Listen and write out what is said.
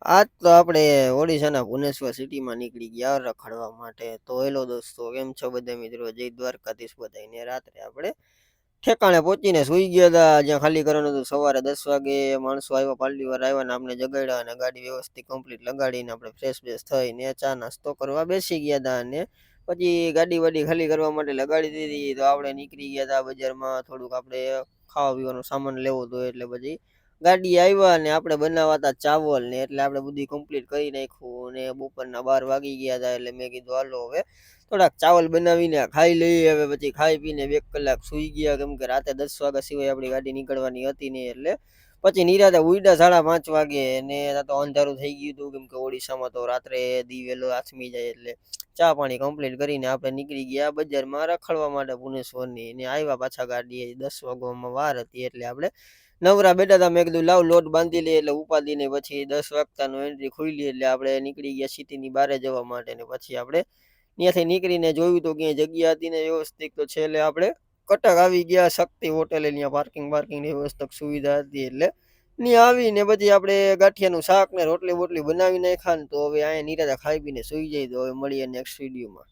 આજ તો આપણે ઓડિશાના ભુવનેશ્વર સિટીમાં નીકળી ગયા રખડવા માટે. તો હેલો દોસ્તો, કેમ છો બધા મિત્રો? જય દ્વારકાધીશ બધાને. રાત્રે આપણે ઠેકાણે પહોંચીને સુઈ ગયા હતા, જ્યાં ખાલી કરવાનું હતું. સવારે 10 વાગે માણસો આવ્યા, પાલટી વાર આવ્યા ને આપણે જગાડ્યા અને ગાડી વ્યવસ્થિત કમ્પ્લીટ લગાડીને આપણે ફ્રેશ ફ્રેશ થઈને ચા નાસ્તો કરવા બેસી ગયા હતા. અને પછી ગાડી વાડી ખાલી કરવા માટે લગાડી દીધી. તો આપણે નીકળી ગયા હતા બજારમાં, થોડુંક આપણે ખાવા પીવાનો સામાન લેવો હતો. એટલે પછી ગાડી આવ્યા ને આપણે બનાવતા ચાવલ ને, એટલે આપણે બધું કમ્પ્લીટ કરી નાખ્યું. ને બપોરના 12 વાગી ગયા હતા, એટલે મેં કીધું હાલો હવે થોડાક ચાવલ બનાવીને ખાઈ લઈએ. હવે પછી ખાઈ પીને 2 કલાક સુઈ ગયા, કેમ કે રાતે 10 વાગ્યા સિવાય આપણી ગાડી નીકળવાની હતી નહીં. એટલે પછી નિરાતે ઉઈડા 5:30 વાગે, ને તો અંધારું થઈ ગયું હતું, કેમ કે ઓડિશામાં તો રાત્રે દીવેલો આથમી જાય. એટલે ચા પાણી કમ્પ્લીટ કરીને આપણે નીકળી ગયા બજારમાં રખડવા માટે ભુવનેશ્વરની. ને આવ્યા પાછા ગાડીએ 10 વાગવામાં વાર હતી, એટલે આપણે નવરા બેઠા હતા. મેં કીધું લાવ લોટ બાંધી લઈએ, એટલે ઉપાડી ને પછી 10 વાગતાનો એન્ટ્રી ખુલી, એટલે આપણે નીકળી ગયા સિટીની બહાર જવા માટે. ને પછી આપણે ત્યાંથી નીકળીને જોયું તો ક્યાંય જગ્યા હતી ને વ્યવસ્થિત, તો છેલ્લે આપણે કટક આવી ગયા શક્તિ હોટેલે. ત્યાં પાર્કિંગની વ્યવસ્થિત સુવિધા હતી, એટલે ત્યાં આવીને પછી આપણે ગાંઠિયાનું શાક ને રોટલી બોટલી બનાવી નાખ્યા ને. તો હવે અહીંયા નિરાતે ખાઈ પીને સુઈ જાય. તો હવે મળીએ નેક્સ્ટ વિડીયોમાં.